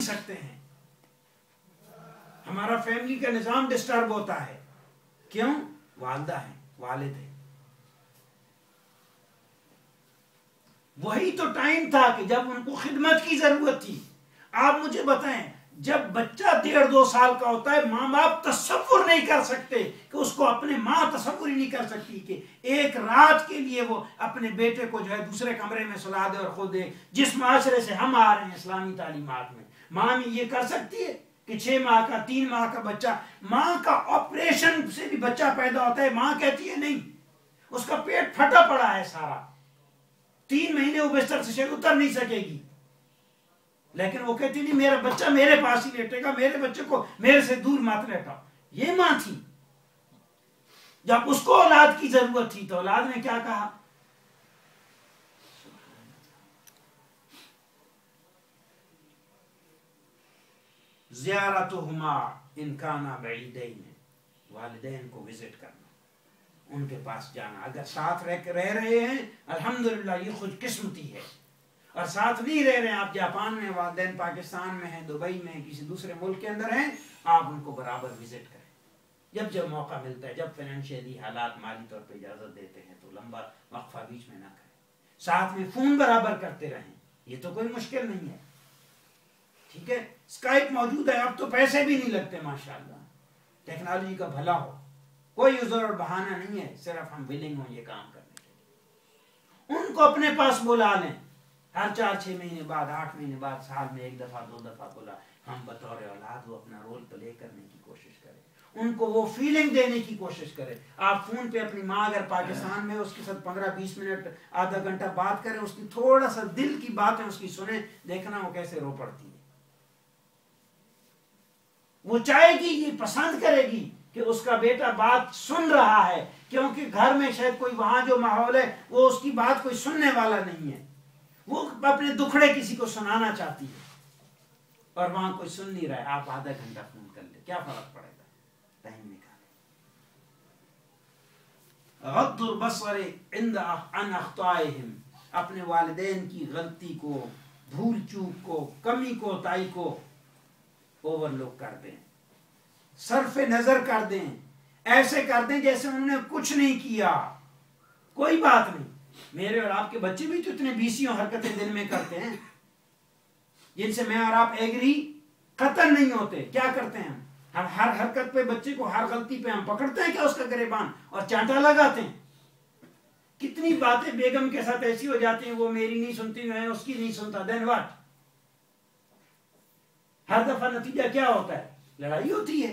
سکتے ہیں. ہمارا فیملی کا نظام ڈسٹرب ہوتا ہے. کیوں؟ والدہ ہیں، والد ہیں. وہی تو ٹائم تھا کہ جب ان کو خدمت کی ضرورت تھی. آپ مجھے بتائیں، جب بچہ 1.5-2 سال کا ہوتا ہے، ماں باپ تصور نہیں کر سکتے کہ اس کو اپنے ماں تصور ہی نہیں کر سکتی کہ ایک رات کے لیے وہ اپنے بیٹے کو جو ہے دوسرے کمرے میں سلا دے اور خود دے. جس معاشرے سے ہم آ رہے ہیں اسلامی تعلیمات میں، ماں میں یہ کر سکتی ہے کہ 6 ماہ کا 3 ماہ کا بچہ، ماں کا آپریشن سے بھی بچہ پیدا ہوتا ہے، ماں کہتی ہے نہیں، اس کا پیٹ پھٹا پڑا ہے سارا، 3 مہینے وہ بستر سے شاید اتر نہیں سکے گی، لیکن وہ کہتی نہیں میرا بچہ میرے پاس ہی لیٹے گا، میرے بچے کو میرے سے دور مت لیٹا. یہ ماں تھی. جب اس کو اولاد کی ضرورت تھی تو اولاد نے کیا کہا؟ زیارتہما ان کانا بعیدین، والدین کو وزٹ کرنا، ان کے پاس جانا. اگر ساتھ رہ رہے ہیں الحمدللہ یہ خوش قسمتی ہے، اور ساتھ نہیں رہ رہے ہیں، آپ جاپان میں، والدین پاکستان میں ہیں، دبئی میں، کسی دوسرے ملک کے اندر ہیں، آپ ان کو برابر وزٹ کریں. جب جب موقع ملتا ہے، جب فائنینشیلی حالات مالی طور پہ اجازت دیتے ہیں تو لمبا وقفہ بیچ میں نہ کریں. ساتھ میں فون برابر کرتے رہیں، یہ تو کوئی مشکل نہیں ہے. ٹھیک ہے، اسکائپ موجود ہے، اب تو پیسے بھی نہیں لگتے ماشاءاللہ. ٹیکنالوجی کا بھلا ہو، کوئی عذر اور بہانہ نہیں ہے، صرف ہم ولنگ ہوں یہ کام کرنے کے لیے. ان کو اپنے پاس بلا لیں، ہر 4-6 مہینے بعد، 8 مہینے بعد، سال میں 1 دفعہ 2 دفعہ بلا. ہم بطور اولاد وہ اپنا رول پلے کرنے کی کوشش کریں، ان کو وہ فیلنگ دینے کی کوشش کریں. آپ فون پہ اپنی ماں اگر پاکستان میں اس کے ساتھ 15-20 منٹ آدھا گھنٹہ بات کریں، اس کی تھوڑا سا دل کی باتیں اس کی سنیں، دیکھنا وہ کیسے رو پڑتی ہے. وہ چاہے گی، یہ پسند کرے گی کہ اس کا بیٹا بات سن رہا ہے، کیونکہ گھر میں شاید کوئی وہاں جو ماحول ہے وہ اس کی بات کوئی سننے والا نہیں ہے. وہ اپنے دکھڑے کسی کو سنانا چاہتی ہے اور وہاں کوئی سن نہیں رہا ہے. آپ آدھا گھنٹہ فون کر لیں، کیا فرق پڑے گا؟ ٹائم نکالیں. غض البصر عند عن اخطائهم، اپنے والدین کی غلطی کو، بھول چوک کو، کمی کو، تائی کو اوور لک کر دیں، صرف نظر کر دیں، ایسے کر دیں جیسے انہوں نے کچھ نہیں کیا. کوئی بات نہیں، میرے اور آپ کے بچے بھی تو اتنے بیسیوں حرکتیں دن میں کرتے ہیں جن سے میں اور آپ ایگری قطعا نہیں ہوتے. کیا کرتے ہیں ہم ہر حرکت پہ، بچے کو ہر غلطی پہ ہم پکڑتے ہیں کہ اس کا گریبان اور چانٹا لگاتے ہیں. کتنی باتیں بیگم کے ساتھ ایسی ہو جاتی ہیں، وہ میری نہیں سنتی، میں اس کی نہیں سنتا. دین واٹ؟ ہر دفعہ نتیجہ کیا ہوتا ہے؟ لڑائی ہوتی ہے.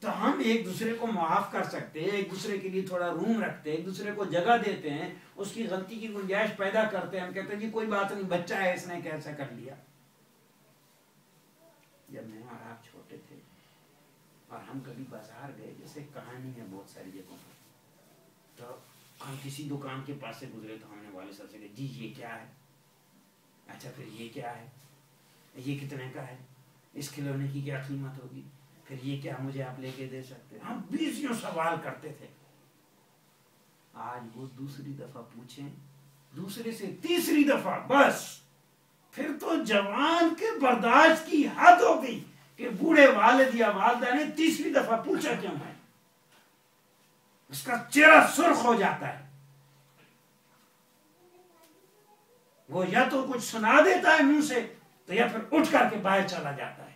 تو ہم ایک دوسرے کو معاف کر سکتے ہیں، ایک دوسرے کے لیے تھوڑا روم رکھتے ہیں، ایک دوسرے کو جگہ دیتے ہیں، اس کی غلطی کی گنجائش پیدا کرتے ہیں. ہم کہتے ہیں جی کوئی بات نہیں، بچہ ہے، اس نے کیسا کر لیا. جب میں اور آپ چھوٹے تھے اور ہم کبھی بازار گئے، جیسے کہانی ہے بہت ساری جگہوں پر، تو ہم کسی دکان کے پاس سے گزرے تو ہم نے والد صاحب سے کہا جی یہ کیا ہے؟ اچھا پھر یہ کیا ہے؟ یہ کتنے کا ہے؟ اس کھلونے کی کیا قیمت ہوگی؟ پھر یہ کیا مجھے آپ لے کے دے سکتے؟ ہم 20 سوال کرتے تھے. آج وہ دوسری دفعہ پوچھیں، دوسرے سے تیسری دفعہ، بس پھر تو جوان کے برداشت کی حد ہو گئی کہ بوڑھے والد یا والدہ نے تیسری دفعہ پوچھا کیوں ہے. اس کا چہرہ سرخ ہو جاتا ہے. وہ یا تو کچھ سنا دیتا ہے منہ سے، تو یا پھر اٹھ کر کے باہر چلا جاتا ہے.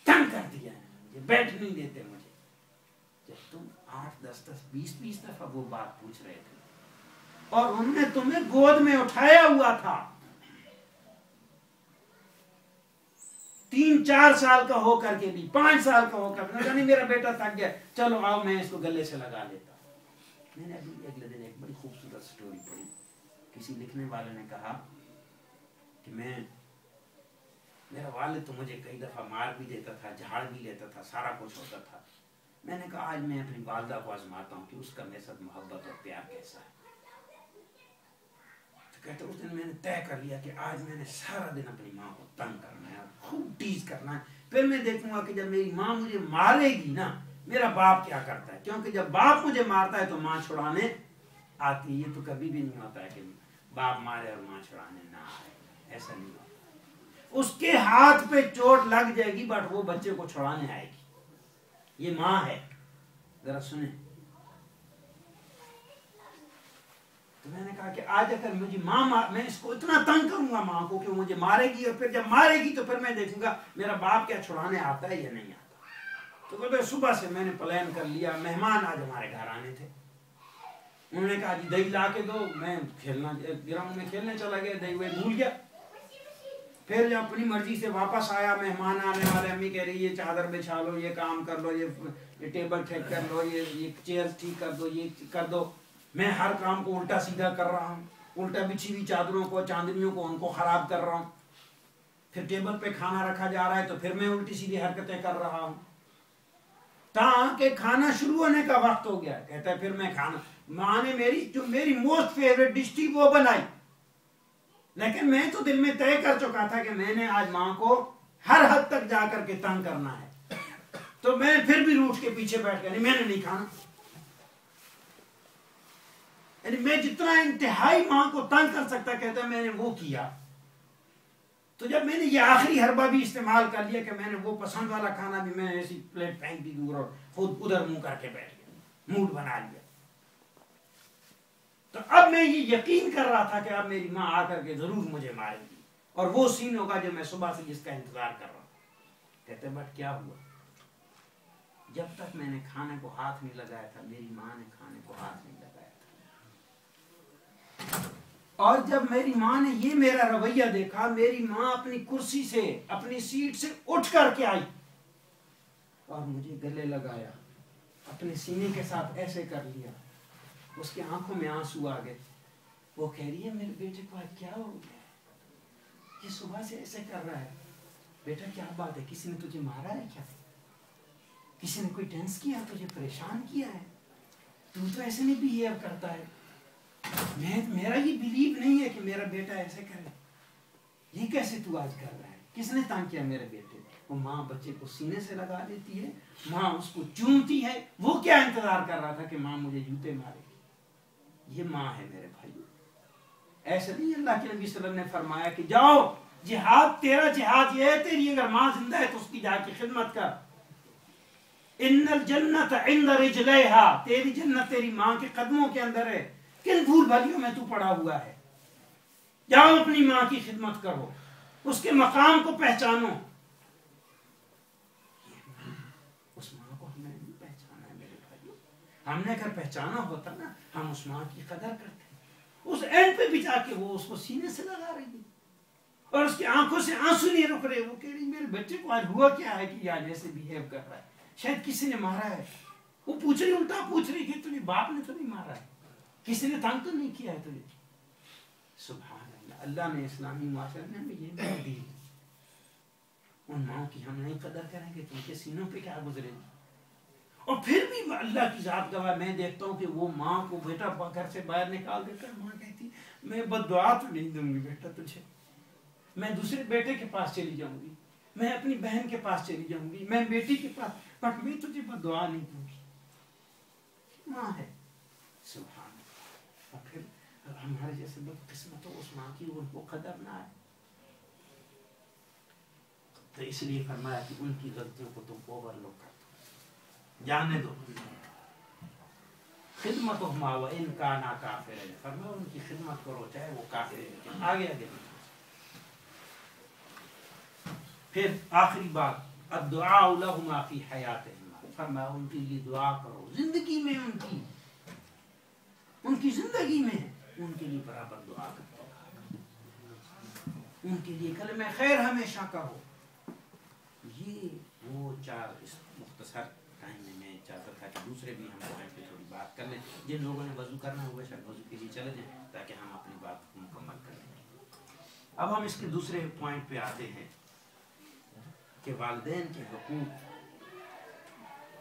تنگ کر دیا ہے مجھے، بیٹھ نہیں دیتے مجھے. جب تم 8, 10, 20 دفعہ وہ بات پوچھ رہے تھے اور انہوں نے تمہیں گود میں اٹھایا ہوا تھا، 3-4 سال کا ہو کر کے بھی، 5 سال کا ہو کر کے نہیں، میرا بیٹا تھک گیا، چلو آؤ میں اس کو گلے سے لگا لیتا. میں نے ابھی اگلے دن ایک بڑی خوبصورت سٹوری پڑھی. کسی لکھنے والے نے کہا کہ میرا والد تو مجھے کئی دفعہ مار بھی دیتا تھا، جھاڑ بھی لیتا تھا، سارا کچھ ہوتا تھا. میں نے کہا آج میں اپنی والدہ کو آزماتا ہوں کہ اس کا میرے ساتھ محبت اور پیار کیسا ہے. تو کہتے اس دن میں نے طے کر لیا کہ آج میں نے سارا دن اپنی ماں کو تنگ کرنا ہے، خوب ٹیز کرنا ہے. پھر میں دیکھوں گا کہ جب میری ماں مجھے مارے گی نا، میرا باپ کیا کرتا ہے. کیونکہ جب باپ مجھے مارتا ہے تو ماں چھڑانے آتی ہے. یہ تو کبھی بھی نہیں ہوتا ہے کہ باپ مارے اور ماں چھڑانے نہ آئے، ایسا نہیں ہوتا. اس کے ہاتھ پہ چوٹ لگ جائے گی بٹ وہ بچے کو چھڑانے آئے گی. یہ ماں ہے. ذرا سنیں. تو میں نے کہا کہ آج اگر مجھے میں اس کو اتنا تنگ کروں گا ماں کو کہ مجھے مارے گی, اور پھر جب مارے گی تو پھر میں دیکھوں گا میرا باپ کیا چھڑانے آتا ہے یا نہیں آتا. تو کہتے صبح سے میں نے پلان کر لیا. مہمان آج ہمارے گھر آنے تھے. انہوں نے کہا جی دہی لا کے دو. میں گراؤنڈ میں کھیلنے چلا گیا, دہی وہ بھول گیا. پھر جب اپنی مرضی سے واپس آیا, مہمان آنے والے, امی کہہ رہی یہ چادر بچھا لو, یہ کام کر لو, یہ ٹیبل ٹھیک کر لو, یہ چیئر ٹھیک کر دو, یہ کر دو. میں ہر کام کو الٹا سیدھا کر رہا ہوں. الٹا بچھی ہوئی چادروں کو, چاندنیوں کو, ان کو خراب کر رہا ہوں. پھر ٹیبل پہ کھانا رکھا جا رہا ہے تو پھر میں الٹی سیدھی حرکتیں کر رہا ہوں. تاکہ کھانا شروع ہونے کا وقت ہو گیا. کہتا ہے پھر میں کھانا, ماں نے میری موسٹ فیوریٹ ڈش تھی وہ بنائی, لیکن میں تو دل میں طے کر چکا تھا کہ میں نے آج ماں کو ہر حد تک جا کر کے تنگ کرنا ہے. تو میں پھر بھی روٹ کے پیچھے بیٹھ گیا, میں نے نہیں کھانا. یعنی میں جتنا انتہائی ماں کو تنگ کر سکتا کہتا ہے میں نے وہ کیا. تو جب میں نے یہ آخری حربہ بھی استعمال کر لیا کہ میں نے وہ پسند والا کھانا بھی میں نے ایسی پلیٹ پھینک دی دور اور خود ادھر منہ کر کے بیٹھ گیا, موڈ بنا لیا. تو اب میں یہ یقین کر رہا تھا کہ اب میری ماں آ کر کے ضرور مجھے مارے گی, اور وہ سین ہوگا جو میں صبح سے جس کا انتظار کر رہا ہوں. کہتے بٹ کیا ہوا؟ جب تک میں نے کھانے کو ہاتھ نہیں لگایا تھا میری ماں نے کھانے کو ہاتھ نہیں لگایا تھا. اور جب میری ماں نے یہ میرا رویہ دیکھا, میری ماں اپنی کرسی سے, اپنی سیٹ سے اٹھ کر کے آئی اور مجھے گلے لگایا, اپنے سینے کے ساتھ ایسے کر لیا. اس کی آنکھوں میں آنسو آ گئے. وہ کہہ رہی ہے میرے بیٹے کو آج کیا ہو گیا ہے, یہ صبح سے ایسے کر رہا ہے. بیٹا کیا بات ہے, کسی نے تجھے مارا ہے کیا, کسی نے کوئی ٹینس کیا, تجھے پریشان کیا ہے, تو ایسے نہیں بیہیو کرتا ہے. میرا یہ بلیو نہیں ہے کہ میرا بیٹا ایسے کرے. یہ کیسے تو آج کر رہا ہے, کس نے تنگ کیا میرے بیٹے. وہ ماں بچے کو سینے سے لگا دیتی ہے, ماں اس کو چومتی ہے. وہ کیا انتظار کر رہا تھا کہ ماں مجھے جوتے مارے گی. یہ ماں ہے میرے بھائی. ایسے نہیں اللہ کے نبی صلی اللہ علیہ وسلم نے فرمایا کہ جاؤ جہاد, تیرا جہاد یہ ہے, تیری اگر ماں زندہ ہے تو اس کی جا کے خدمت کر. ان الجنت عند رجلیہا, تیری جنت تیری ماں کے قدموں کے اندر ہے. کن دھول بھلیوں میں تو پڑا ہوا ہے. جاؤ اپنی ماں کی خدمت کرو, اس کے مقام کو پہچانو. اس ماں کو ہم نے نہیں پہچانا ہے میرے بھائیوں. ہم نے اگر پہچانا ہوتا نا, ہم اس ماں کی قدر کرتے. اس اینڈ پہ بھی جا کے وہ اس کو سینے سے لگا رہی ہے, اور اس کی آنکھوں سے آنسو نہیں رک رہے. وہ کہہ رہی میرے بچے کو آج ہوا کیا ہے کہ آج ایسے بیہیو کر رہا ہے, شاید کسی نے مارا ہے. وہ پوچھ رہی, الٹا پوچھ رہی کہ تجھے باپ نے تو نہیں مارا ہے, کسی نے تنگ تو نہیں کیا ہے تجھے. سبحان اللہ, اللہ نے اسلامی معاشرے میں ہمیں یہ بات دی. ان ماؤں کی ہم نہیں قدر کریں گے تو ان کے سینوں پہ کیا گزرے گی. اور پھر بھی اللہ کی ذات گواہ, میں دیکھتا ہوں کہ وہ ماں کو بیٹا گھر سے باہر نکال دیتا ہے. ماں کہتی میں بد دعا تو نہیں دوں گی بیٹا تجھے, میں دوسرے بیٹے کے پاس چلی جاؤں گی, میں اپنی بہن کے پاس چلی جاؤں گی, میں بیٹی کے پاس, بٹ میں تجھے بد دعا نہیں دوں گی. ماں ہے. سبحان اللہ. اور پھر ہمارے جیسے بد قسمت ہو اس ماں کی, ان کو قدر نہ ہے. تو اس لیے فرمایا کہ ان کی غلطیوں کو تم اوور لوک کر دو, جانے دو. خدمتہما وان کانا کافرین, فرمایا ان کی خدمت کرو چاہے وہ کافر ہے. آگے آگے پھر آخری بات, الدعاء لہما فی حیاتہما, فرمایا ان کے لیے دعا کرو زندگی میں, ان کی زندگی میں ان کے لیے برابر دعا کرو, ان کے لیے کلمہ خیر ہمیشہ کہو. یہ وہ چار اس مختصر ٹائم میں چاہتا تھا کہ دوسرے بھی ہم پوائنٹ پہ تھوڑی بات کر لیں. جن لوگوں نے وضو کرنا ہوگا شاید وضو کے لیے چلے جائیں تاکہ ہم اپنی بات کو مکمل کر لیں. اب ہم اس کے دوسرے پوائنٹ پہ آتے ہیں کہ والدین کے حقوق,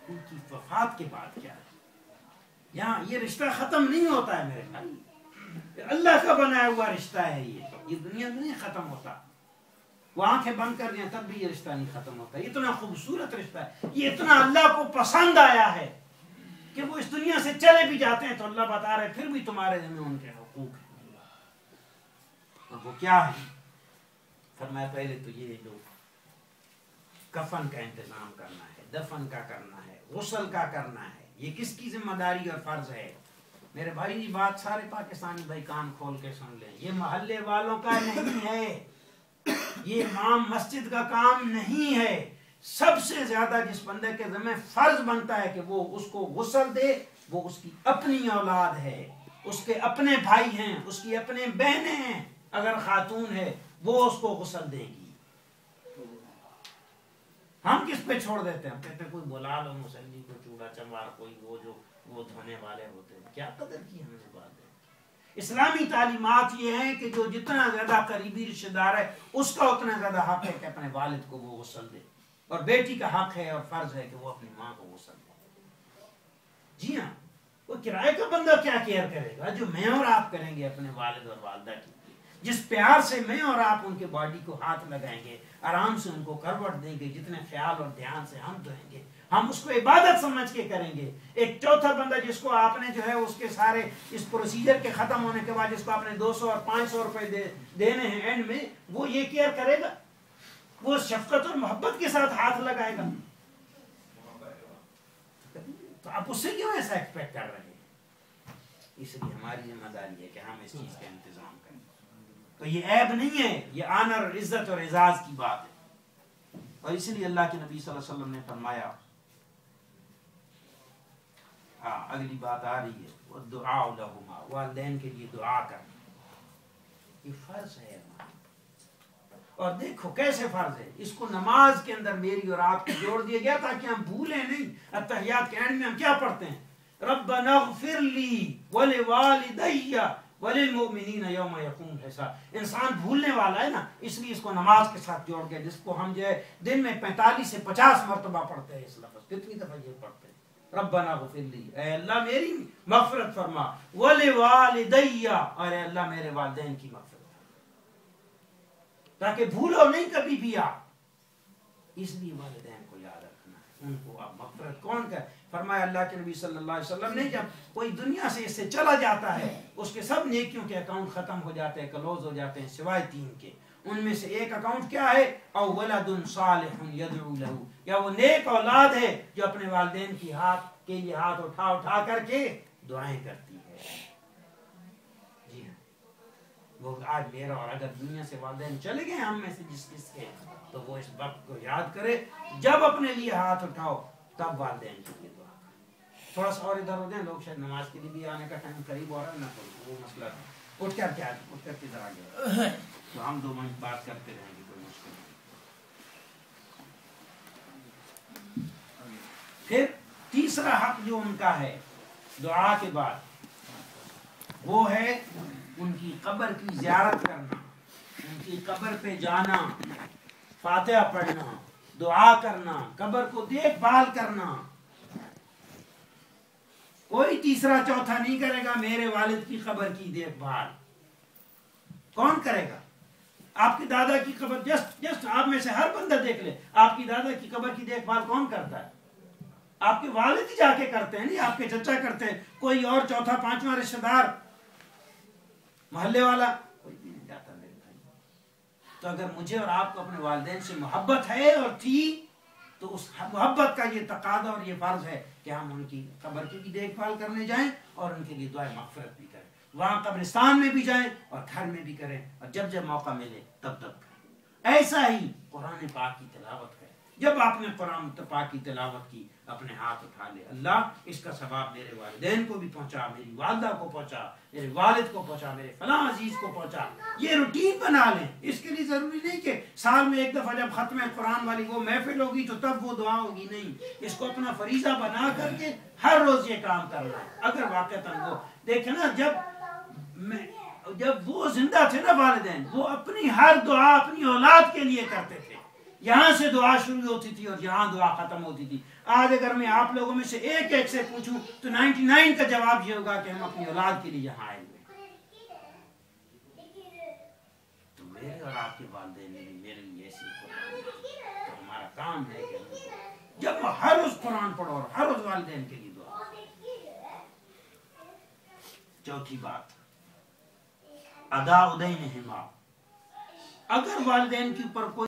ان کی وفات کے بعد کیا ہے. یہاں یہ رشتہ ختم نہیں ہوتا ہے میرے بھائی, اللہ کا بنایا ہوا رشتہ ہے. یہ دنیا میں نہیں ختم ہوتا. وہ آنکھیں بند کر دیں تب بھی یہ رشتہ نہیں ختم ہوتا. یہ اتنا خوبصورت رشتہ ہے, یہ اتنا اللہ کو پسند آیا ہے کہ وہ اس دنیا سے چلے بھی جاتے ہیں تو اللہ بتا رہے پھر بھی تمہارے ذمہ ان کے حقوق ہیں. اور وہ کیا ہے؟ فرمایا پہلے تو یہ جو کفن کا انتظام کرنا ہے، دفن کا کرنا ہے، غسل کا کرنا ہے، یہ کس کی ذمہ داری اور فرض ہے؟ میرے بھائی یہ بات سارے پاکستانی بھائی کان کھول کے سن لیں، یہ محلے والوں کا نہیں ہے، یہ امام مسجد کا کام نہیں ہے۔ سب سے زیادہ جس بندے کے ذمہ فرض بنتا ہے کہ وہ اس کو غسل دے، وہ اس کی اپنی اولاد ہے، اس کے اپنے بھائی ہیں، اس کی اپنے بہنیں ہیں، اگر خاتون ہے وہ اس کو غسل دے گی۔ ہم کس پہ چھوڑ دیتے ہیں؟ ہم کہتے ہیں کوئی بلا لو مسلی کو، چوڑا چمار کوئی وہ دھونے والے ہوتے ہیں۔ کیا قدر کی ہم نے بات ہے؟ اسلامی تعلیمات یہ ہیں کہ جو جتنا زیادہ قریبی رشتہ دار ہے اس کا اتنا زیادہ حق ہے کہ اپنے والد کو وہ غسل دے، اور بیٹی کا حق ہے اور فرض ہے کہ وہ اپنی ماں کو غسل دے۔ جی ہاں، وہ کرائے کا بندہ کیا کیئر کرے گا جو میں اور آپ کریں گے اپنے والد اور والدہ کی؟ جس پیار سے میں اور آپ ان کے باڈی کو ہاتھ لگائیں گے، آرام سے ان کو کروٹ دیں گے، جتنے خیال اور دھیان سے ہم دھوئیں گے، ہم اس کو عبادت سمجھ کے کریں گے۔ ایک چوتھا بندہ جس کو آپ نے جو ہے اس کے سارے اس پروسیجر کے ختم ہونے کے بعد جس کو آپ نے 200 اور 500 روپے دینے ہیں اینڈ میں، وہ یہ کیئر کرے گا؟ وہ شفقت اور محبت کے ساتھ ہاتھ لگائے گا؟ تو آپ اس سے کیوں ایسا ایکسپیکٹ کر رہے ہیں؟ اس لیے ہماری ذمہ داری ہے کہ ہم اس چیز کا انتظام کریں۔ تو یہ عیب نہیں ہے، یہ آنر اور عزت اور اعزاز کی بات ہے۔ اور اس لیے اللہ کے نبی صلی اللہ علیہ وسلم نے فرمایا، اگلی بات آ رہی ہے، وَالدُّعَاءُ لَهُمَا، والدین کے لیے دعا کرنا یہ فرض ہے۔ اور دیکھو کیسے فرض ہے، اس کو نماز کے اندر میری اور آپ کو جوڑ دیا گیا تاکہ ہم بھولیں نہیں۔ اتحیات کے اینڈ میں ہم کیا پڑھتے ہیں؟ ربنا اغفر لی ولوالدی وللمؤمنین یوم یقوم الحساب۔ انسان بھولنے والا ہے نا، اس لیے اس کو نماز کے ساتھ جوڑ گیا، جس کو ہم جو ہے دن میں 45 سے 50 مرتبہ پڑھتے ہیں۔ اس لفظ کتنی دفعہ یہ پڑھتے ہیں؟ ربنا اغفر لی، اے اللہ میری مغفرت فرما، ولوالدی، اور اے اللہ میرے والدین کی مغفرت، تاکہ بھولو نہیں کبھی بھی آپ۔ اس لیے والدین کو یاد رکھنا ہے، ان کو آپ مغفرت کون کر؟ فرمایا اللہ کے نبی صلی اللہ علیہ وسلم نے، جب کوئی دنیا سے اس سے چلا جاتا ہے اس کے سب نیکیوں کے اکاؤنٹ ختم ہو جاتے ہیں، کلوز ہو جاتے ہیں، سوائے 3 کے۔ ان میں سے ایک اکاؤنٹ کیا ہے؟ او ولد صالح یدعو له، یا وہ نیک اولاد ہے جو اپنے والدین کی ہاتھ کے لیے ہاتھ اٹھا اٹھا کر کے دعائیں کرتی ہے۔ جی ہاں، وہ آج میرا اور اگر دنیا سے والدین چلے گئے ہم میں سے جس کے، تو وہ اس وقت کو یاد کرے، جب اپنے لیے ہاتھ اٹھاؤ تب والدین کے لیے دعا کرو۔ تھوڑا سا اور ادھر ہو جائیں، لوگ شاید نماز کے لیے بھی آنے کا ٹائم قریب ہو رہا ہے نا، تو وہ مسئلہ اٹھ کر کے ادھر آ گیا، تو ہم 2 منٹ بات کرتے رہیں گے، کوئی مشکل نہیں۔ پھر تیسرا حق جو ان کا ہے دعا کے بعد، وہ ہے ان کی قبر کی زیارت کرنا، ان کی قبر پہ جانا، فاتحہ پڑھنا، دعا کرنا، قبر کو دیکھ بھال کرنا۔ کوئی تیسرا چوتھا نہیں کرے گا میرے والد کی قبر کی دیکھ بھال۔ کون کرے گا؟ آپ کی دادا کی قبر، جسٹ آپ میں سے ہر بندہ دیکھ لے، آپ کی دادا کی قبر کی دیکھ بھال کون کرتا ہے؟ آپ کے والد ہی جا کے کرتے ہیں، نہیں آپ کے چچا کرتے ہیں، کوئی اور چوتھا پانچواں رشتہ دار محلے والا کوئی بھی نہیں جاتا میرے بھائی۔ تو اگر مجھے اور آپ کو اپنے والدین سے محبت ہے اور تھی، تو اس محبت کا یہ تقاضا اور یہ فرض ہے کہ ہم ان کی قبر کی بھی دیکھ بھال کرنے جائیں اور ان کے لیے دعائیں مغفرت بھی کریں، وہاں قبرستان میں بھی جائیں اور گھر میں بھی کریں، اور جب جب موقع ملے تب تب کریں۔ ایسا ہی قرآن پاک کی تلاوت کریں۔ جب آپ نے قرآن پاک کی تلاوت کی، اپنے ہاتھ اٹھا لے، اللہ اس کا ثواب میرے والدین کو بھی پہنچا، میری والدہ کو پہنچا، میرے والد کو پہنچا، میرے فلاں عزیز کو پہنچا۔ یہ روٹین بنا لیں۔ اس کے لیے ضروری نہیں کہ سال میں ایک دفعہ جب ختم قرآن والی وہ محفل ہوگی تو تب وہ دعا ہوگی، نہیں، اس کو اپنا فریضہ بنا کر کے ہر روز یہ کام کرنا ہے۔ اگر واقعتاً وہ دیکھیں نا، جب وہ زندہ تھے نا والدین، وہ اپنی ہر دعا اپنی اولاد کے لیے کرتے تھے، یہاں سے دعا شروع ہوتی تھی اور یہاں دعا ختم ہوتی تھی۔ آج اگر میں آپ لوگوں میں سے ایک سے پوچھوں تو 99 کا جواب یہ ہوگا کہ ہم اپنی اولاد کے لیے یہاں آئے ہوئے۔ تو میرے اور آپ کے والدین نے بھی میرے لیے ایسی قرآن، تو ہمارا کام ہے کہ جب ہر روز قرآن پڑھو اور ہر روز والدین کے لیے دعا۔ چوتھی بات، ادا دینہما، اگر والدین کے اوپر کوئی